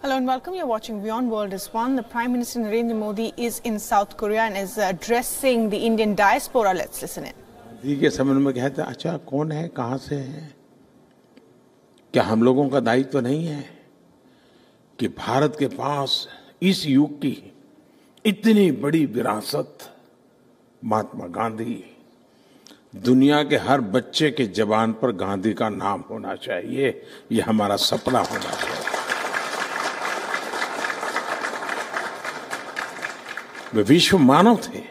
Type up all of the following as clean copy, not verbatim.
Hello and welcome. You're watching WION World is One. The Prime Minister Narendra Modi is in South Korea and is addressing the Indian diaspora. Let's listen in. दी के समय में कहते हैं, अच्छा कौन है, कहाँ से है? क्या हम लोगों का दायित्व तो नहीं है कि भारत के पास इस युग की इतनी बड़ी विरासत महात्मा गांधी, दुनिया के हर बच्चे के जबान पर गांधी का नाम होना चाहिए, ये हमारा सपना होना चाहिए। वे विश्व मानव थे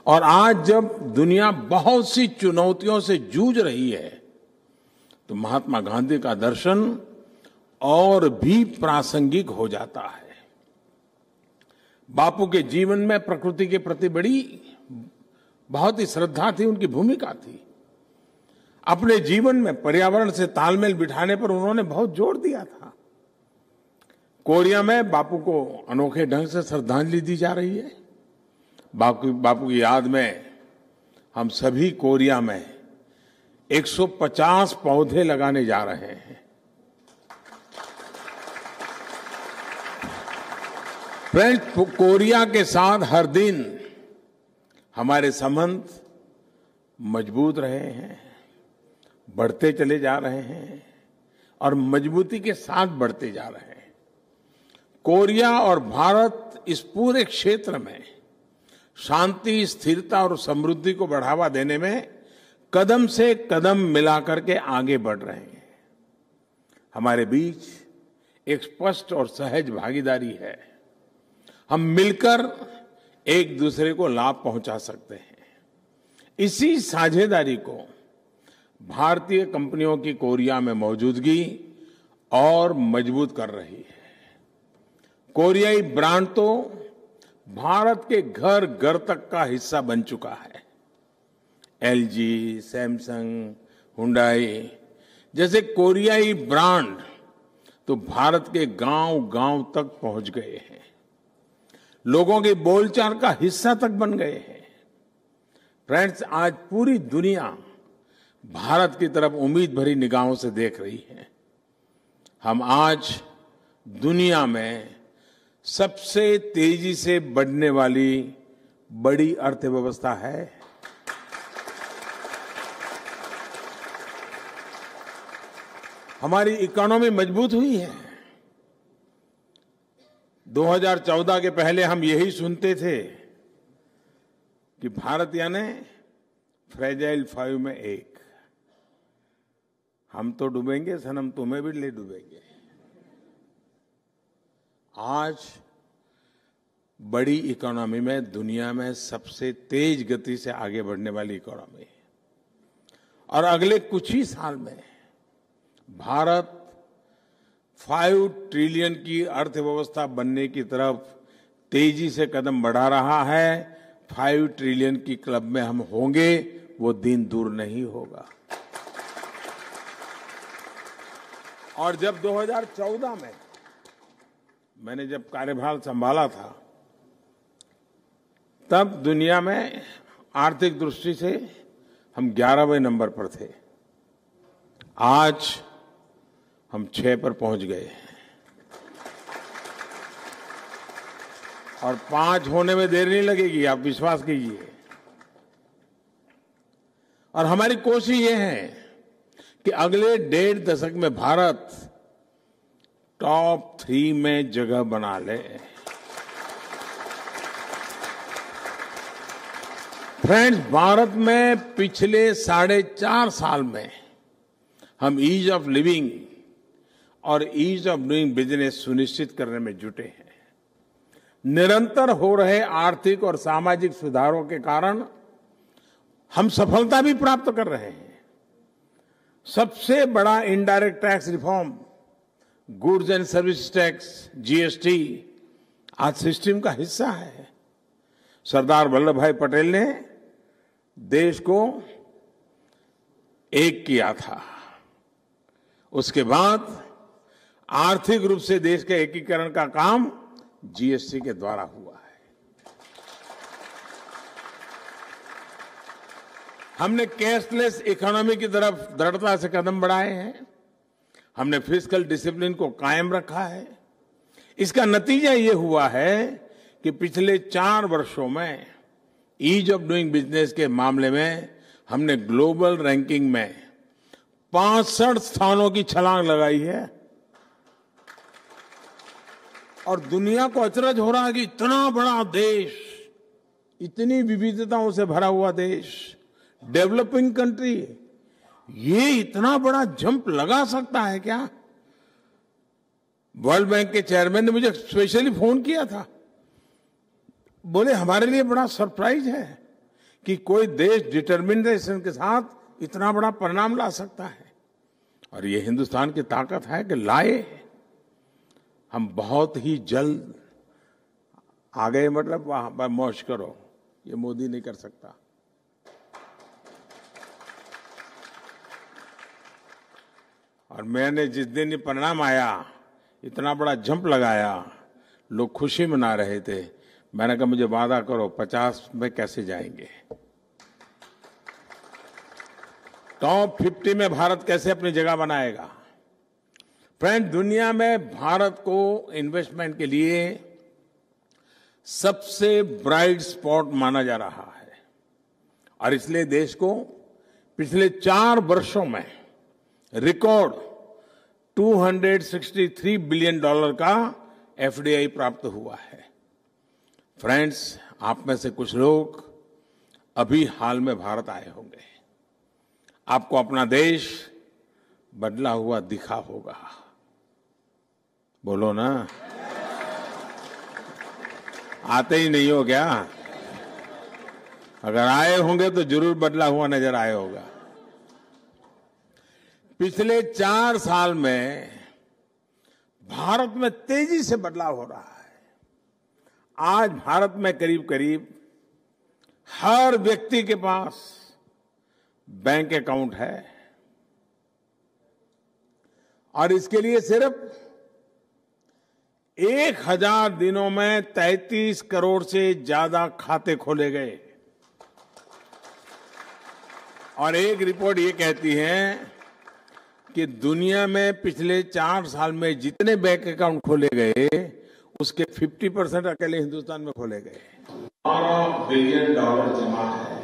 और आज जब दुनिया बहुत सी चुनौतियों से जूझ रही है तो महात्मा गांधी का दर्शन और भी प्रासंगिक हो जाता है। बापू के जीवन में प्रकृति के प्रति बहुत ही श्रद्धा थी, उनकी भूमिका थी। अपने जीवन में पर्यावरण से तालमेल बिठाने पर उन्होंने बहुत जोर दिया था। कोरिया में बापू को अनोखे ढंग से श्रद्धांजलि दी जा रही है। बापू की याद में हम सभी कोरिया में 150 पौधे लगाने जा रहे हैं। फ्रेंड्स, कोरिया के साथ हर दिन हमारे संबंध मजबूत रहे हैं, बढ़ते चले जा रहे हैं और मजबूती के साथ बढ़ते जा रहे हैं। कोरिया और भारत इस पूरे क्षेत्र में शांति, स्थिरता और समृद्धि को बढ़ावा देने में कदम से कदम मिलाकर के आगे बढ़ रहे हैं। हमारे बीच एक स्पष्ट और सहज भागीदारी है। हम मिलकर एक दूसरे को लाभ पहुंचा सकते हैं। इसी साझेदारी को भारतीय कंपनियों की कोरिया में मौजूदगी और मजबूत कर रही है। कोरियाई ब्रांड तो भारत के घर घर तक का हिस्सा बन चुका है। एलजी, सैमसंग, हुंडई जैसे कोरियाई ब्रांड तो भारत के गांव-गांव तक पहुंच गए हैं, लोगों की बोलचाल का हिस्सा तक बन गए हैं। फ्रेंड्स, आज पूरी दुनिया भारत की तरफ उम्मीद भरी निगाहों से देख रही है। हम आज दुनिया में सबसे तेजी से बढ़ने वाली बड़ी अर्थव्यवस्था है। हमारी इकोनॉमी मजबूत हुई है। 2014 के पहले हम यही सुनते थे कि भारत यानी फ्रेजाइल 5 में एक। हम तो डूबेंगे सनम, तुम्हें भी ले डूबेंगे। आज बड़ी इकोनॉमी में दुनिया में सबसे तेज गति से आगे बढ़ने वाली इकोनॉमी है और अगले कुछ ही साल में भारत 5 ट्रिलियन की अर्थव्यवस्था बनने की तरफ तेजी से कदम बढ़ा रहा है। 5 ट्रिलियन की क्लब में हम होंगे, वो दिन दूर नहीं होगा। और जब 2014 में मैंने जब कार्यभार संभाला था, तब दुनिया में आर्थिक दृष्टि से हम 11वें नंबर पर थे। आज हम 6 पर पहुंच गए हैं और 5 होने में देर नहीं लगेगी, आप विश्वास कीजिए। और हमारी कोशिश ये है कि अगले 1.5 दशक में भारत टॉप 3 में जगह बना ले। फ्रेंड्स, भारत में पिछले 4.5 साल में हम ईज ऑफ लिविंग और ईज ऑफ डूइंग बिजनेस सुनिश्चित करने में जुटे हैं। निरंतर हो रहे आर्थिक और सामाजिक सुधारों के कारण हम सफलता भी प्राप्त कर रहे हैं। सबसे बड़ा indirect tax reform, goods and service tax, GST आज सिस्टम का हिस्सा है। सरदार वल्लभ भाई पटेल ने देश को एक किया था। उसके बाद आर्थिक रूप से देश के एकीकरण का काम जीएसटी के द्वारा हुआ है। हमने कैशलेस इकोनॉमी की तरफ दृढ़ता से कदम बढ़ाए हैं। हमने फिस्कल डिसिप्लिन को कायम रखा है। इसका नतीजा ये हुआ है कि पिछले 4 वर्षों में ईज ऑफ डूइंग बिजनेस के मामले में हमने ग्लोबल रैंकिंग में 65 स्थानों की छलांग लगाई है। और दुनिया को अचरज हो रहा है कि इतना बड़ा देश, इतनी विविधताओं से भरा हुआ देश, डेवलपिंग कंट्री, ये इतना बड़ा जंप लगा सकता है क्या? वर्ल्ड बैंक के चेयरमैन ने मुझे स्पेशली फोन किया था, बोले हमारे लिए बड़ा सरप्राइज है कि कोई देश डिटर्मिनेशन के साथ इतना बड़ा परिणाम ला सकता है। और ये हिंदुस्तान की ताकत है कि लाए। हम बहुत ही जल्द आ गए, मतलब वहां पर मौज करो, ये मोदी नहीं कर सकता। और मैंने जिस दिन ये परिणाम आया, इतना बड़ा जंप लगाया, लोग खुशी मना रहे थे, मैंने कहा मुझे वादा करो 50 में कैसे जाएंगे, टॉप 50 में भारत कैसे अपनी जगह बनाएगा। फ्रेंड, दुनिया में भारत को इन्वेस्टमेंट के लिए सबसे ब्राइट स्पॉट माना जा रहा है। और इसलिए देश को पिछले 4 वर्षों में रिकॉर्ड $263 बिलियन का एफडीआई प्राप्त हुआ है। फ्रेंड्स, आप में से कुछ लोग अभी हाल में भारत आए होंगे, आपको अपना देश बदला हुआ दिखा होगा। बोलो ना, आते ही नहीं हो क्या? अगर आए होंगे तो जरूर बदला हुआ नजर आया होगा। पिछले 4 साल में भारत में तेजी से बदलाव हो रहा है। आज भारत में करीब करीब हर व्यक्ति के पास बैंक अकाउंट है। और इसके लिए सिर्फ 1000 दिनों में 33 करोड़ से ज्यादा खाते खोले गए। और एक रिपोर्ट ये कहती है कि दुनिया में पिछले 4 साल में जितने बैंक अकाउंट खोले गए, उसके 50% अकेले हिंदुस्तान में खोले गए। $12 बिलियन जमा है।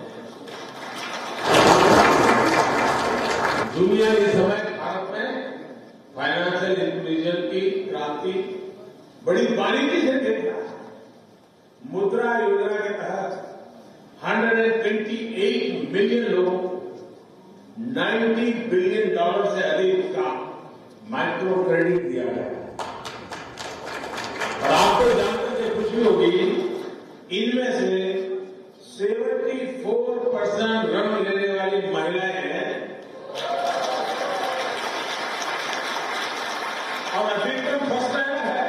दुनिया इस समय भारत में फाइनेंशियल इंक्लूजन की क्रांति बड़ी बारीकी से देख रहा है। मुद्रा योजना के तहत 128 मिलियन लोगों को $90 बिलियन से अधिक का माइक्रो क्रेडिट दिया गया। और आपको जानकर के खुशी होगी, इनमें से 74% ऋण लेने वाली महिलाएं हैं। और अधिकतम फर्स्ट टाइम है।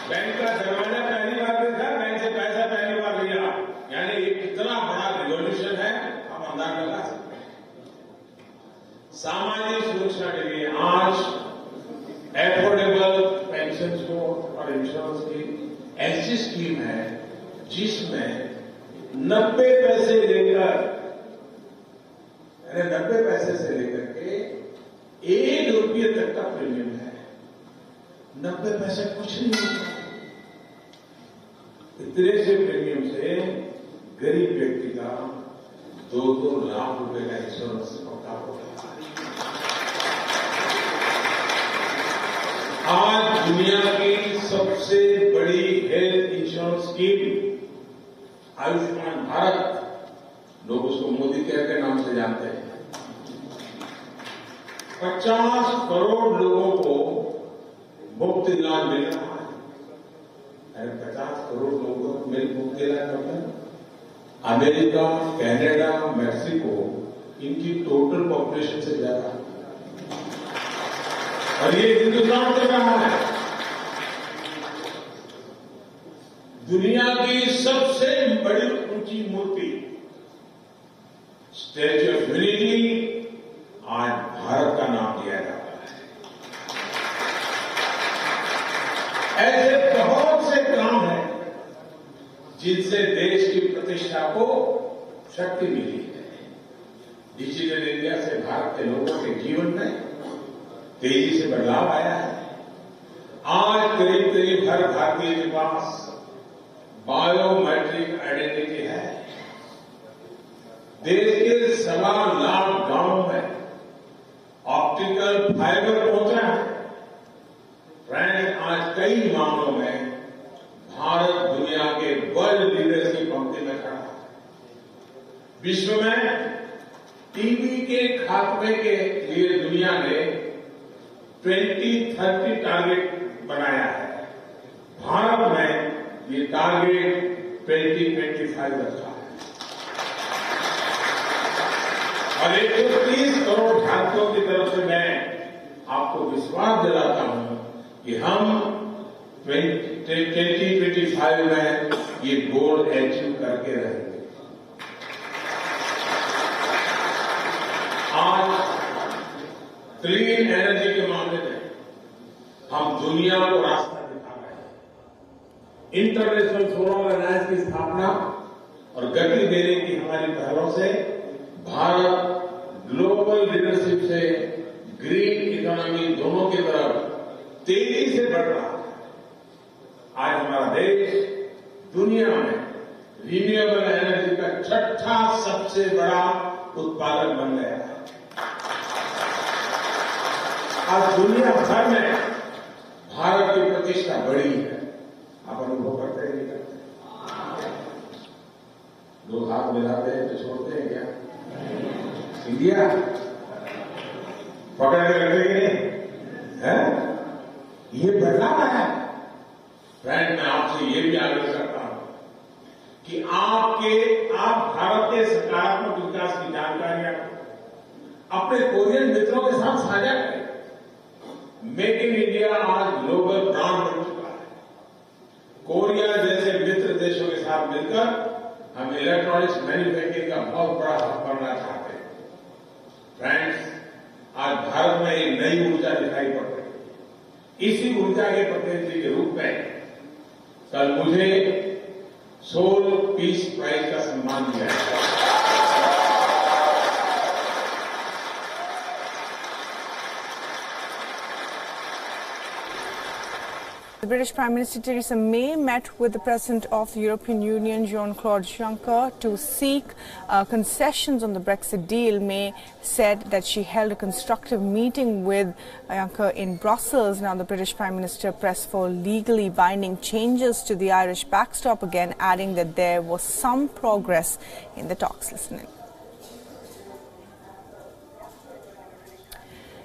बैंक का दरवाजा पहली बार देखा, बैंक से पैसा पहली बार लिया, यानी ये कितना बड़ा रिवॉल्यूशन है, आप अंदाजा लगा सकते हैं। सामाजिक सुरक्षा के लिए आज एफोर्डेबल पेंशन और इंश्योरेंस की ऐसी स्कीम है जिसमें 90 पैसे लेकर, 90 पैसे से लेकर के ₹1 तक का प्रीमियम है। 90 पैसे कुछ नहीं होता। इतने से प्रीमियम से गरीब व्यक्ति का 2-2 लाख रुपए का इंश्योरेंस होता होगा। आज दुनिया की सबसे बड़ी health insurance scheme Ayushman Bharat, लोग उसको मोदी केयर के नाम से जानते हैं, 50 करोड़ लोगों को मुफ्त इलाज मिल रहा है। अरे 50 करोड़ लोगों को मुफ्त इलाज मिल रहा है। अमेरिका, कनाडा, मैक्सिको, इनकी टोटल पॉपुलेशन से ज्यादा, और ये हिंदुस्तान कर रहा है। दुनिया की सबसे बड़ी ऊंची मूर्ति स्टैच्यू ऑफ यूनिटी आज भारत का नाम दिया जाता है। ऐसे बहुत से काम हैं जिनसे देश की प्रतिष्ठा को शक्ति मिली है। डिजिटल इंडिया से भारत के लोगों के जीवन में तेजी से बदलाव आया है। आज करीब करीब हर भारतीय के पास बायोमेट्रिक आइडेंटिटी है। देश के 1.25 लाख गांवों में ऑप्टिकल फाइबर पहुंचा है। फ्रेंड्स, आज कई मामलों में भारत दुनिया के वर्ल्ड लीडर्स की पंक्ति में खड़ा है। विश्व में टीबी के खात्मे के लिए दुनिया ने 2030 टारगेट बनाया है। भारत में ये टारगेट 2025 रखा है और 130 करोड़ भारतीयों की तरफ से मैं आपको विश्वास दिलाता हूं कि हम 2025 में ये गोल अचीव करके रहेंगे। आज क्लीन एनर्जी के मामले में हम दुनिया को रास्ता दिखा रहे हैं। इंटरनेशनल सोलर अलायंस की स्थापना और गति देने की हमारी पहलों से भारत ग्लोबल लीडरशिप से ग्रीन इकोनॉमी दोनों की तरफ तेजी से बढ़ रहा है। आज हमारा देश दुनिया में रिन्यूएबल एनर्जी का 6ठा सबसे बड़ा उत्पादक बन गया है। आज दुनिया भर में भारत की प्रतिष्ठा बढ़ी है। आप अनुभव करते हैं, नहीं करते? लोग हाथ मिलाते हैं तो छोड़ते हैं क्या? इंडिया पकड़ के रखते कि नहीं है? ये बदलाव है। फ्रेंड, मैं आपसे ये भी आग्रह करता हूं कि आप भारत के सकारात्मक विकास की जानकारियां अपने कोरियन मित्रों के साथ साझा करें। मेक इन इंडिया आज ग्लोबल ब्रांड बन चुका है। कोरिया जैसे मित्र देशों के साथ मिलकर हम इलेक्ट्रॉनिक्स मैन्युफैक्चरिंग का बहुत बड़ा हब बनना चाहते हैं। फ्रेंड्स, आज भारत में एक नई ऊर्जा दिखाई पड़ रही है। इसी ऊर्जा के प्रतिनिधि के रूप में कल मुझे सोल पीस प्राइज का सम्मान दिया गया। The British Prime Minister Theresa May met with the President of the European Union, Jean-Claude Juncker, to seek concessions on the Brexit deal. May said that she held a constructive meeting with Juncker in Brussels. Now, the British Prime Minister pressed for legally binding changes to the Irish backstop again, adding that there was some progress in the talks. Listen in.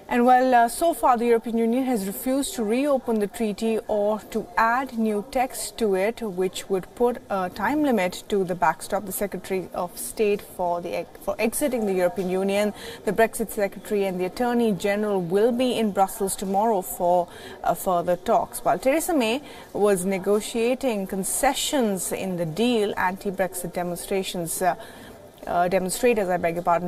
And while so far the European Union has refused to reopen the treaty or to add new text to it, which would put a time limit to the backstop, the Secretary of State for exiting the European Union, the Brexit Secretary and the Attorney General will be in Brussels tomorrow for further talks. While Theresa May was negotiating concessions in the deal, anti-Brexit demonstrators,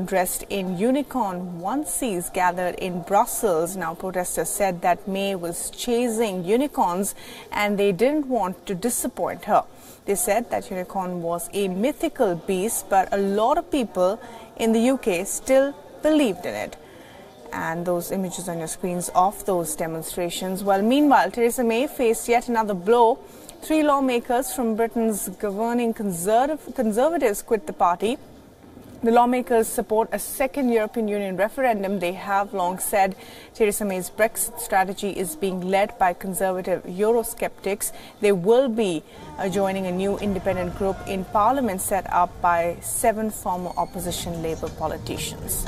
dressed in unicorn onesies gathered in Brussels. Now, protesters said that May was chasing unicorns and they didn't want to disappoint her. They said that unicorn was a mythical beast, but a lot of people in the UK still believed in it. And those images on your screens of those demonstrations. Well, meanwhile, Theresa May faced yet another blow. 3 lawmakers from Britain's governing Conservatives quit the party. The lawmakers support a second European Union referendum. They have long said Theresa May's Brexit strategy is being led by conservative Eurosceptics. They will be joining a new independent group in Parliament set up by 7 former opposition Labour politicians.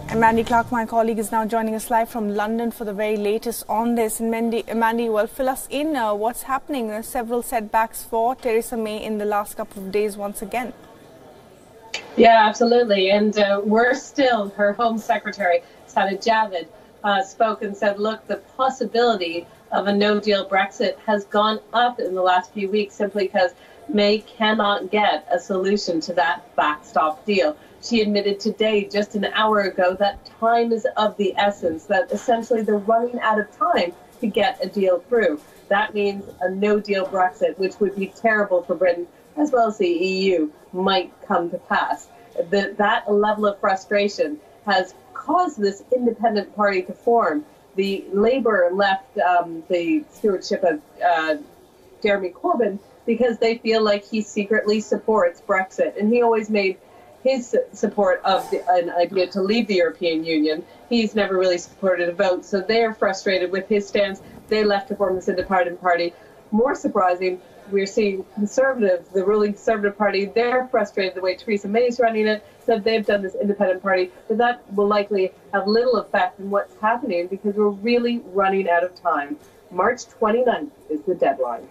And Mandy Clark, my colleague, is now joining us live from London for the very latest on this. And Mandy, well, fill us in. What's happening? Several setbacks for Theresa May in the last couple of days once again. Yeah, absolutely. And worse still, her Home Secretary, Sajid Javid, spoke and said, look, the possibility of a no-deal Brexit has gone up in the last few weeks simply because May cannot get a solution to that backstop deal. She admitted today, just an hour ago, that time is of the essence, that essentially they're running out of time to get a deal through. That means a no-deal Brexit, which would be terrible for Britain, as well as the EU, might come to pass. That level of frustration has caused this independent party to form. The Labour left the stewardship of Jeremy Corbyn because they feel like he secretly supports Brexit. And he always made his support of an idea to leave the European Union. He's never really supported a vote, so they're frustrated with his stance. They left to form this independent party. More surprising, we're seeing Conservative, the ruling Conservative Party, they're frustrated the way Theresa May's running it, so they've done this independent party, but that will likely have little effect on what's happening because we're really running out of time. March 29th is the deadline.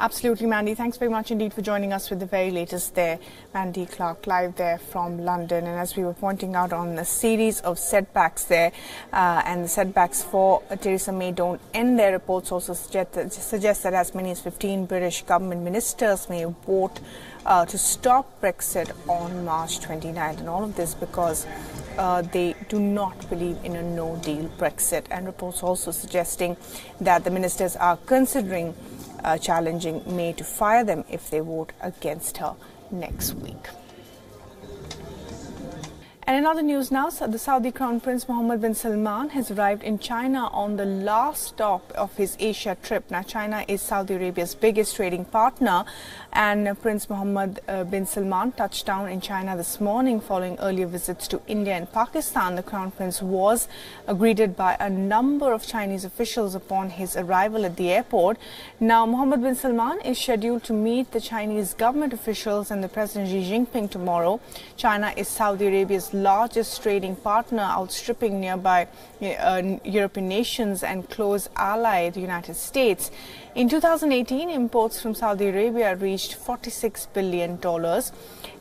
Absolutely, Mandy. Thanks very much indeed for joining us with the very latest there. Mandy Clark live there from London. And as we were pointing out on a series of setbacks there, and the setbacks for Theresa May don't end there. Reports also suggest that as many as 15 British government ministers may vote to stop Brexit on March 29th. And all of this because they do not believe in a no-deal Brexit. And reports also suggesting that the ministers are considering challenging May to fire them if they vote against her next week. And in other news now, the Saudi Crown Prince Mohammed bin Salman has arrived in China on the last stop of his Asia trip. Now, China is Saudi Arabia's biggest trading partner, and Prince Mohammed bin Salman touched down in China this morning following earlier visits to India and Pakistan. The Crown Prince was greeted by a number of Chinese officials upon his arrival at the airport. Now, Mohammed bin Salman is scheduled to meet the Chinese government officials and the President Xi Jinping tomorrow. China is Saudi Arabia's largest trading partner, outstripping nearby European nations and close ally, the United States. In 2018, imports from Saudi Arabia reached $46 billion.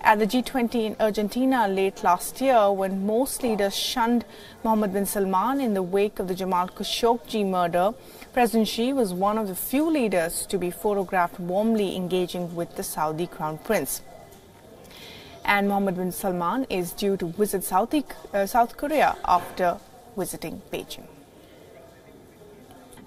At the G20 in Argentina late last year, when most leaders shunned Mohammed bin Salman in the wake of the Jamal Khashoggi murder, President Xi was one of the few leaders to be photographed warmly engaging with the Saudi Crown Prince. And Mohammed bin Salman is due to visit South Korea after visiting Beijing.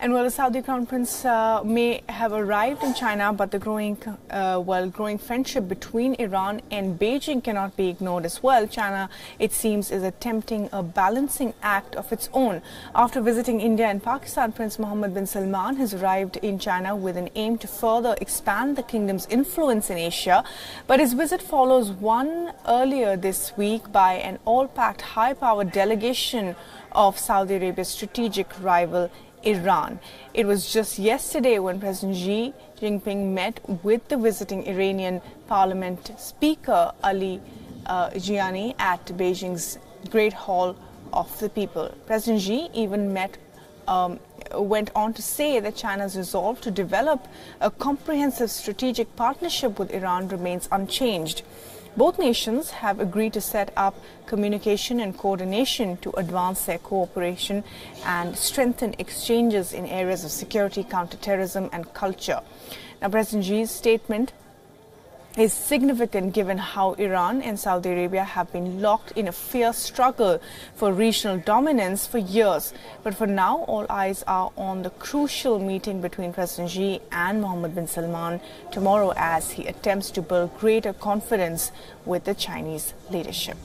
And while the Saudi Crown Prince may have arrived in China, but the growing friendship between Iran and Beijing cannot be ignored as well. China, it seems, is attempting a balancing act of its own. After visiting India and Pakistan, Prince Mohammed bin Salman has arrived in China with an aim to further expand the kingdom's influence in Asia. But his visit follows one earlier this week by an all-packed high-powered delegation of Saudi Arabia's strategic rival, Iran. It was just yesterday when President Xi Jinping met with the visiting Iranian Parliament Speaker Ali Jiani at Beijing's Great Hall of the People. President Xi even went on to say that China's resolve to develop a comprehensive strategic partnership with Iran remains unchanged. Both nations have agreed to set up communication and coordination to advance their cooperation and strengthen exchanges in areas of security, counterterrorism and culture. Now, President Xi's statement is significant given how Iran and Saudi Arabia have been locked in a fierce struggle for regional dominance for years. But for now, all eyes are on the crucial meeting between President Xi and Mohammed bin Salman tomorrow as he attempts to build greater confidence with the Chinese leadership.